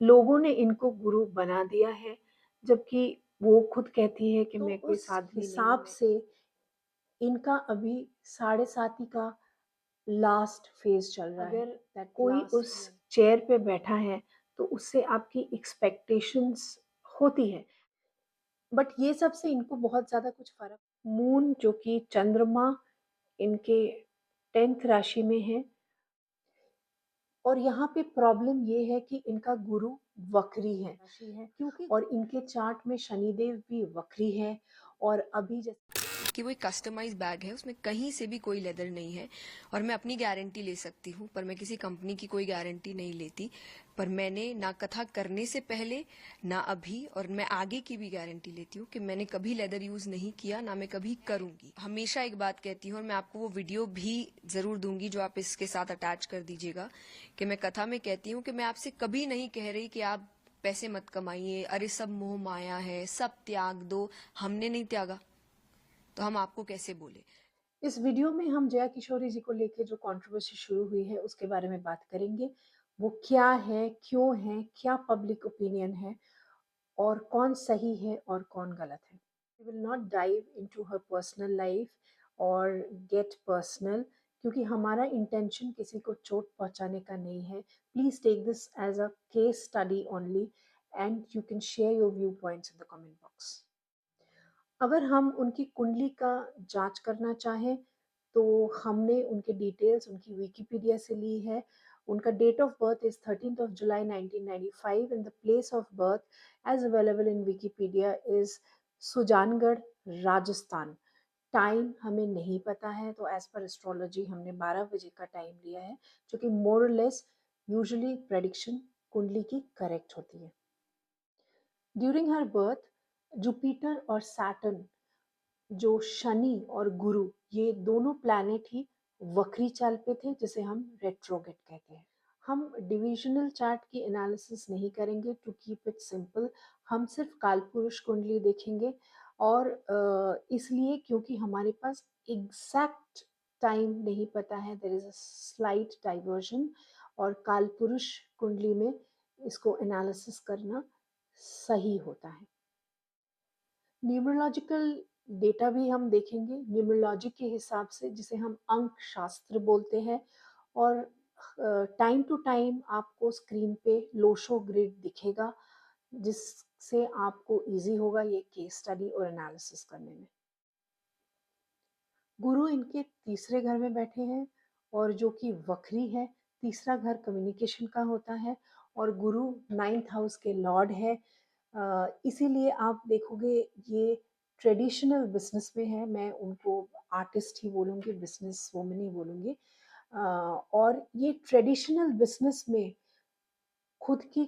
लोगों ने इनको गुरु बना दिया है, जबकि वो खुद कहती है कि तो मैं कोई उस साध्वी नहीं हूँ। हिसाब से इनका अभी साढ़े सात ही का लास्ट फेज चल रहा है, अगर दैट कोई लास्ट उस ईयर। चेयर पे बैठा है, तो उससे आपकी एक्सपेक्टेशंस होती है। बट ये सब से इनको बहुत ज़्यादा कुछ फ़र्क, मून जो कि चंद्रमा इनके 10th राशि में है, और यहाँ पे प्रॉब्लम ये है कि इनका गुरु वक्री है, राशि है, क्योंकि और इनके चार्ट में शनिदेव भी वक्री है। और अभी जैसे कि वो एक कस्टमाइज बैग है, उसमें कहीं से भी कोई लेदर नहीं है और मैं अपनी गारंटी ले सकती हूँ, पर मैं किसी कंपनी की कोई गारंटी नहीं लेती। पर मैंने ना कथा करने से पहले, ना अभी, और मैं आगे की भी गारंटी लेती हूँ कि मैंने कभी लेदर यूज नहीं किया, ना मैं कभी करूंगी। हमेशा एक बात कहती हूँ और मैं आपको वो वीडियो भी जरूर दूंगी जो आप इसके साथ अटैच कर दीजिएगा, कि मैं कथा में कहती हूँ कि मैं आपसे कभी नहीं कह रही कि आप पैसे मत कमाइए, अरे सब मोह माया है, सब त्याग दो। हमने नहीं त्यागा तो हम आपको कैसे बोले। इस वीडियो में हम जया किशोरी जी को लेके जो कंट्रोवर्सी शुरू हुई है उसके बारे में बात करेंगे। वो क्या है, क्यों है, क्या पब्लिक ओपिनियन है, और कौन सही है और कौन गलत है। We will not dive into her personal life और गेट पर्सनल, क्योंकि हमारा इंटेंशन किसी को चोट पहुंचाने का नहीं है। Please take this as a case study only, and you can share your view points in the comment box. अगर हम उनकी कुंडली का जांच करना चाहें, तो हमने उनके डिटेल्स उनकी विकिपीडिया से ली है। उनका date of birth is 13th of July 1995 and the place of birth as available in Wikipedia is Sujangarh, Rajasthan. Time हमें नहीं पता है, तो एज पर एस्ट्रोलॉजी हमने 12 बजे का टाइम लिया है, जो कि मोर और लेस यूजुअली प्रेडिक्शन कुंडली की करेक्ट होती है। ड्यूरिंग हर बर्थ जुपिटर और सैटर्न, जो शनि और गुरु, ये दोनों प्लैनेट ही वक्री चाल पे थे, जिसे हम रेट्रोगेट कहते हैं। हम डिविजनल चार्ट की एनालिसिस नहीं करेंगे, टू कीप इट सिंपल। हम सिर्फ कालपुरुष कुंडली देखेंगे, और इसलिए क्योंकि हमारे पास एग्जैक्ट टाइम नहीं पता है, there is a slight diversion, और कालपुरुष कुंडली में इसको एनालिसिस करना सही होता है। न्यूमरोलॉजिकल डेटा भी हम देखेंगे, न्यूमरोलॉजी के हिसाब से, जिसे हम अंक शास्त्र बोलते हैं। और टाइम टू टाइम आपको स्क्रीन पे लोशो ग्रिड दिखेगा, जिससे आपको इजी होगा ये केस स्टडी और एनालिसिस करने में। गुरु इनके तीसरे घर में बैठे हैं, और जो कि वक्री है। तीसरा घर कम्युनिकेशन का होता है, और गुरु 9th हाउस के लॉर्ड है। इसीलिए आप देखोगे ये ट्रेडिशनल बिजनेस में है। मैं उनको आर्टिस्ट ही बोलूँगी, बिजनेस वूमन ही बोलूँगी। और ये ट्रेडिशनल बिजनेस में खुद की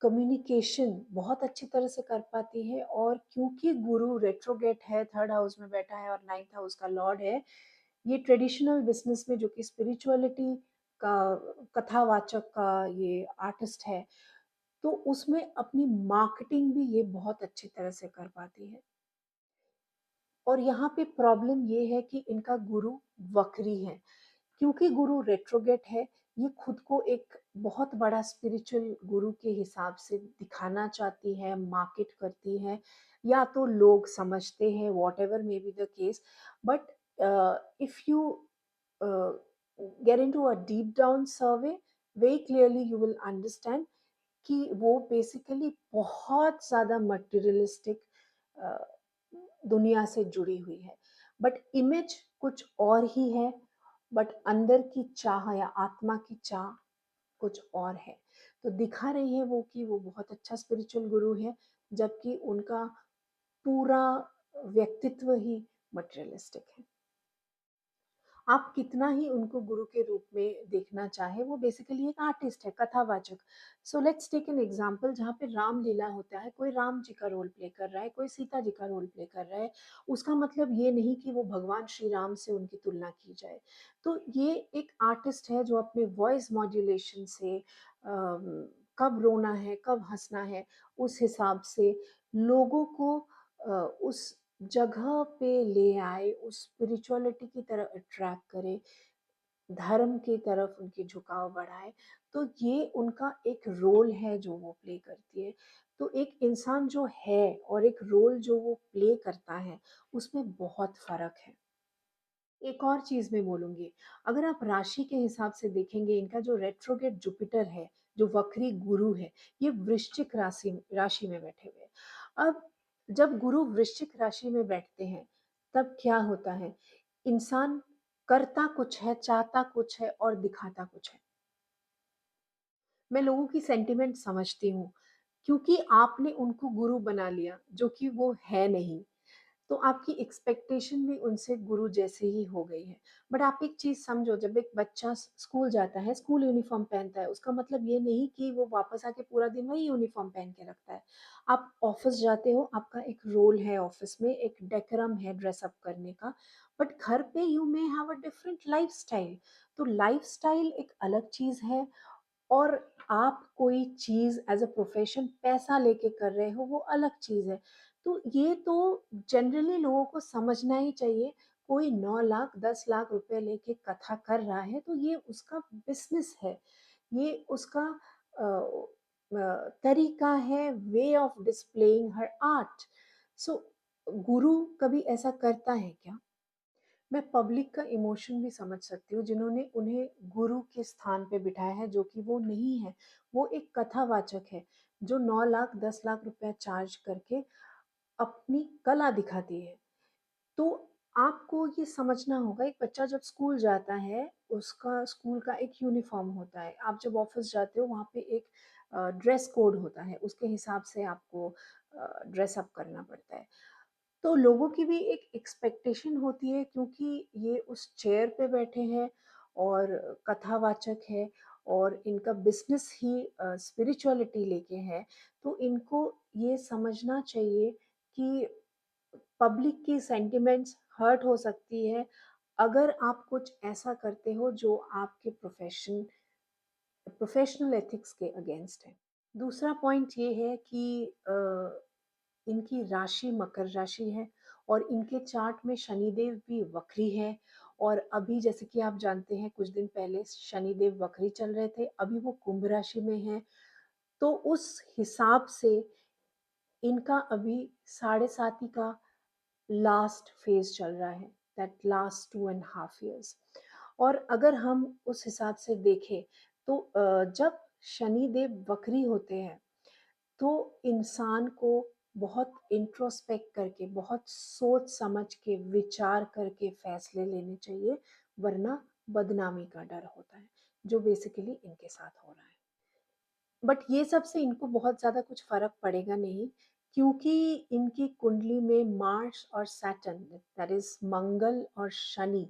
कम्युनिकेशन बहुत अच्छी तरह से कर पाती है, और क्योंकि गुरु रेट्रोगेट है, 3rd हाउस में बैठा है और 9th हाउस का लॉर्ड है, ये ट्रेडिशनल बिजनेस में, जो कि स्पिरिचुअलिटी का कथावाचक का ये आर्टिस्ट है, तो उसमें अपनी मार्केटिंग भी ये बहुत अच्छी तरह से कर पाती है। और यहाँ पे प्रॉब्लम ये है कि इनका गुरु वक्री है। क्योंकि गुरु रेट्रोगेट है, ये खुद को एक बहुत बड़ा स्पिरिचुअल गुरु के हिसाब से दिखाना चाहती है, मार्केट करती है, या तो लोग समझते हैं, what ever may be the case. But if you get into a deep down survey, very clearly you will understand कि वो बेसिकली बहुत ज़्यादा मटेरियलिस्टिक दुनिया से जुड़ी हुई है। बट इमेज कुछ और ही है, बट अंदर की चाह या आत्मा की चाह कुछ और है। तो दिखा रही है वो कि वो बहुत अच्छा स्पिरिचुअल गुरु है, जबकि उनका पूरा व्यक्तित्व ही मटेरियलिस्टिक है। आप कितना ही उनको गुरु के रूप में देखना चाहे, वो बेसिकली एक आर्टिस्ट है, कथावाचक। So let's take an example, जहाँ पे रामलीला होता है, कोई राम जी का रोल प्ले कर रहा है, कोई सीता जी का रोल प्ले कर रहा है। उसका मतलब ये नहीं कि वो भगवान श्री राम से उनकी तुलना की जाए। तो ये एक आर्टिस्ट है जो अपने वॉइस मॉड्यूलेशन से कब रोना है, कब हंसना है, उस हिसाब से लोगों को उस जगह पे ले आए, उस स्पिरिचुअलिटी की तरह अट्रैक्ट करे। धर्म की तरफ उनकी झुकाव बढ़ा है, तो ये उनका एक रोल है जो वो प्ले करती है। तो एक इंसान जो है और एक रोल जो वो प्ले करता है, उसमें बहुत फ़र्क है। एक और चीज़ मैं बोलूँगी, अगर आप राशि के हिसाब से देखेंगे, इनका जो रेट्रोग्रेड जुपिटर है, जो वक्री गुरु है, ये वृश्चिक राशि राशि में बैठे हुए हैं। अब जब गुरु वृश्चिक राशि में बैठते हैं, तब क्या होता है? इंसान करता कुछ है, चाहता कुछ है और दिखाता कुछ है। मैं लोगों की सेंटिमेंट समझती हूँ, क्योंकि आपने उनको गुरु बना लिया, जो कि वो है नहीं। तो आपकी एक्सपेक्टेशन भी उनसे गुरु जैसे ही हो गई है। बट आप एक चीज़ समझो, जब एक बच्चा स्कूल जाता है, स्कूल यूनिफ़ॉर्म पहनता है, उसका मतलब ये नहीं कि वो वापस आके पूरा दिन वही यूनिफ़ॉर्म पहन के रखता है। आप ऑफ़िस जाते हो, आपका एक रोल है ऑफ़िस में, एक डेकोरम है ड्रेस अप करने का, बट घर पे you may have a different lifestyle. तो लाइफ़स्टाइल एक अलग चीज़ है और आप कोई चीज़ एज़ अ प्रोफ़ेशन पैसा लेके कर रहे हो, वो अलग चीज़ है। तो ये तो जनरली लोगों को समझना ही चाहिए। कोई 9 लाख 10 लाख रुपए लेके कथा कर रहा है, तो ये उसका बिज़नेस है। ये उसका अ तरीका है, way of displaying her art. So गुरु कभी ऐसा करता है क्या? मैं पब्लिक का इमोशन भी समझ सकती हूँ, जिन्होंने उन्हें गुरु के स्थान पे बिठाया है, जो कि वो नहीं है। वो एक कथावाचक है, जो 9 लाख 10 लाख रुपया चार्ज करके अपनी कला दिखाती है। तो आपको ये समझना होगा, एक बच्चा जब स्कूल जाता है, उसका स्कूल का एक यूनिफ़ॉर्म होता है। आप जब ऑफ़िस जाते हो, वहाँ पे एक ड्रेस कोड होता है, उसके हिसाब से आपको ड्रेस अप करना पड़ता है। तो लोगों की भी एक एक्सपेक्टेशन होती है, क्योंकि ये उस चेयर पे बैठे हैं और कथावाचक है और इनका बिज़नेस ही स्पिरिचुअलिटी लेके है, तो इनको ये समझना चाहिए कि पब्लिक की सेंटिमेंट्स हर्ट हो सकती है, अगर आप कुछ ऐसा करते हो जो आपके प्रोफ़ेशनल एथिक्स के अगेंस्ट है। दूसरा पॉइंट ये है कि इनकी राशि मकर राशि है और इनके चार्ट में शनिदेव भी वक्री है। और अभी जैसे कि आप जानते हैं, कुछ दिन पहले शनिदेव वक्री चल रहे थे, अभी वो कुंभ राशि में है। तो उस हिसाब से इनका अभी साढ़े साती का लास्ट फेज चल रहा है, दैट लास्ट 2.5 years। और अगर हम उस हिसाब से देखें, तो जब शनिदेव वक्री होते हैं, तो इंसान को बहुत इंट्रोस्पेक्ट करके, बहुत सोच समझ के, विचार करके फैसले लेने चाहिए, वरना बदनामी का डर होता है, जो बेसिकली इनके साथ हो रहा है। बट ये सब से इनको बहुत ज़्यादा कुछ फ़र्क पड़ेगा नहीं, क्योंकि इनकी कुंडली में मार्स और सैटर्न, दैट इज़ मंगल और शनि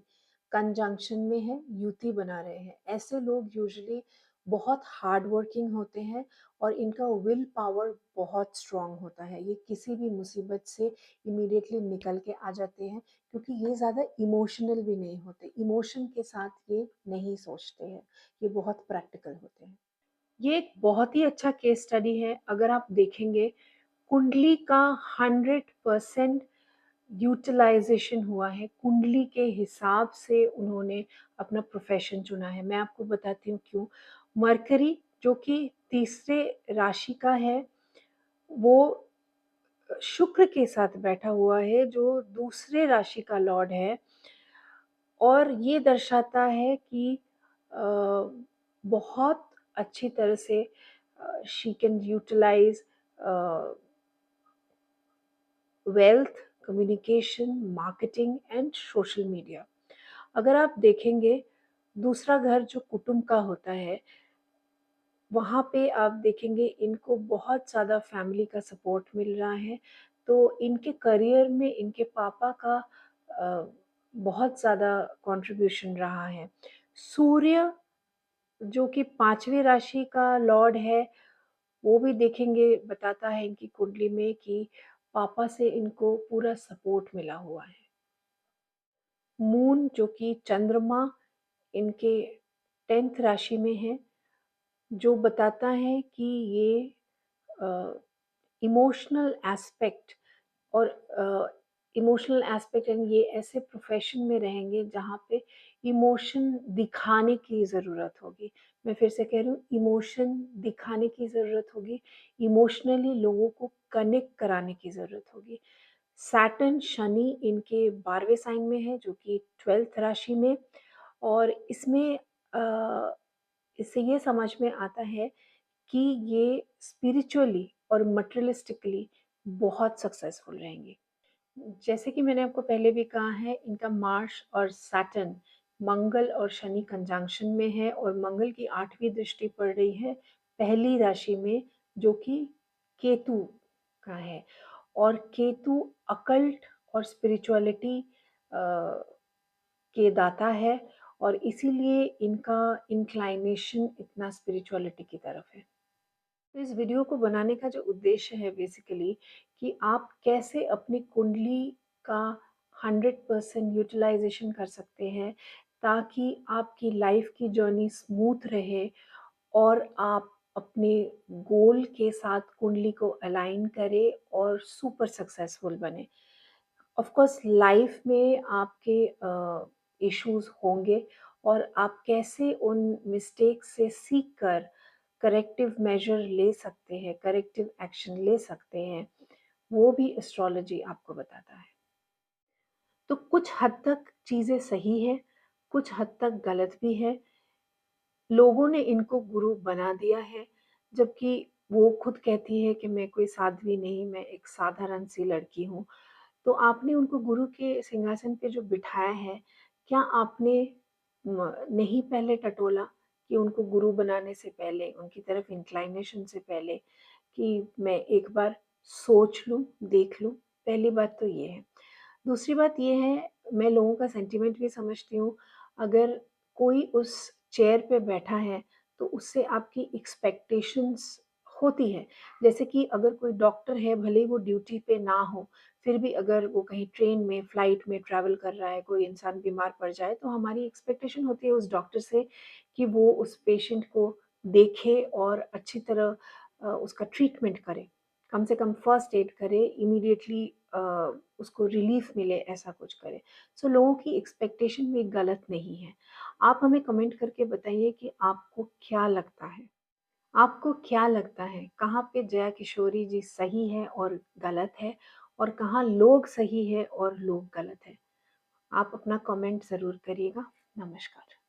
कंजंक्शन में है, युति बना रहे हैं। ऐसे लोग यूजुअली बहुत हार्ड वर्किंग होते हैं और इनका विल पावर बहुत स्ट्रॉन्ग होता है। ये किसी भी मुसीबत से इमीडिएटली निकल के आ जाते हैं, क्योंकि ये ज़्यादा इमोशनल भी नहीं होते। इमोशन के साथ ये नहीं सोचते हैं, ये बहुत प्रैक्टिकल होते हैं। ये एक बहुत ही अच्छा केस स्टडी है। अगर आप देखेंगे, कुंडली का 100% यूटिलाइजेशन हुआ है, कुंडली के हिसाब से उन्होंने अपना प्रोफेशन चुना है। मैं आपको बताती हूँ क्यों। मरकरी, जो कि तीसरे राशि का है, वो शुक्र के साथ बैठा हुआ है, जो दूसरे राशि का लॉर्ड है। और ये दर्शाता है कि बहुत अच्छी तरह से she can utilize wealth, communication, marketing and social media. अगर आप देखेंगे, दूसरा घर जो कुटुंब का होता है, वहाँ पे आप देखेंगे इनको बहुत ज़्यादा फैमिली का सपोर्ट मिल रहा है। तो इनके करियर में इनके पापा का बहुत ज़्यादा कंट्रीब्यूशन रहा है। सूर्य, जो कि 5वीं राशि का लॉर्ड है, वो भी देखेंगे बताता है इनकी कुंडली में कि पापा से इनको पूरा सपोर्ट मिला हुआ है। मून, जो कि चंद्रमा, इनके 10th राशि में है, जो बताता है कि ये इमोशनल एस्पेक्ट और इमोशनल एस्पेक्ट एंड ये ऐसे प्रोफ़ेशन में रहेंगे जहाँ पे इमोशन दिखाने की ज़रूरत होगी। मैं फिर से कह रही हूँ, इमोशन दिखाने की ज़रूरत होगी, इमोशनली लोगों को कनेक्ट कराने की ज़रूरत होगी। सैटर्न शनि इनके 12वें साइन में है जो कि 12th राशि में, और इसमें इससे ये समझ में आता है कि ये स्पिरिचुअली और मटेरियलिस्टिकली बहुत सक्सेसफुल रहेंगे। जैसे कि मैंने आपको पहले भी कहा है, इनका मार्स और सैटर्न, मंगल और शनि कंजंक्शन में है, और मंगल की 8वीं दृष्टि पड़ रही है पहली राशि में जो कि केतु का है, और केतु अकल्ट और स्पिरिचुअलिटी के दाता है, और इसीलिए इनका इंक्लाइनेशन इतना स्पिरिचुअलिटी की तरफ है। तो इस वीडियो को बनाने का जो उद्देश्य है बेसिकली, कि आप कैसे अपनी कुंडली का 100% यूटिलाइजेशन कर सकते हैं ताकि आपकी लाइफ की जर्नी स्मूथ रहे और आप अपने गोल के साथ कुंडली को अलाइन करें और सुपर सक्सेसफुल बने। ऑफ कोर्स लाइफ में आपके इश्यूज होंगे, और आप कैसे उन मिस्टेक से सीख कर करेक्टिव मेजर ले सकते हैं, करेक्टिव एक्शन ले सकते हैं, वो भी एस्ट्रोलॉजी आपको बताता है। तो कुछ हद तक चीज़ें सही है, कुछ हद तक गलत भी है। लोगों ने इनको गुरु बना दिया है, जबकि वो खुद कहती है कि मैं कोई साध्वी नहीं, मैं एक साधारण सी लड़की हूँ। तो आपने उनको गुरु के सिंहासन पे जो बिठाया है, क्या आपने नहीं पहले टटोला कि उनको गुरु बनाने से पहले, उनकी तरफ इंक्लाइनेशन से पहले, कि मैं एक बार सोच लूँ, देख लूँ? पहली बात तो ये है। दूसरी बात ये है, मैं लोगों का सेंटिमेंट भी समझती हूँ। अगर कोई उस चेयर पे बैठा है, तो उससे आपकी एक्सपेक्टेशंस होती है। जैसे कि अगर कोई डॉक्टर है, भले ही वो ड्यूटी पे ना हो, फिर भी अगर वो कहीं ट्रेन में, फ्लाइट में ट्रैवल कर रहा है, कोई इंसान बीमार पड़ जाए, तो हमारी एक्सपेक्टेशन होती है उस डॉक्टर से कि वो उस पेशेंट को देखे और अच्छी तरह उसका ट्रीटमेंट करे। कम से कम फर्स्ट एड करे, इमीडिएटली उसको रिलीफ मिले, ऐसा कुछ करे। सो लोगों की एक्सपेक्टेशन भी गलत नहीं है। आप हमें कमेंट करके बताइए कि आपको क्या लगता है? आपको क्या लगता है, कहाँ पे जया किशोरी जी सही है और गलत है, और कहाँ लोग सही है और लोग गलत है? आप अपना कमेंट ज़रूर करिएगा। नमस्कार।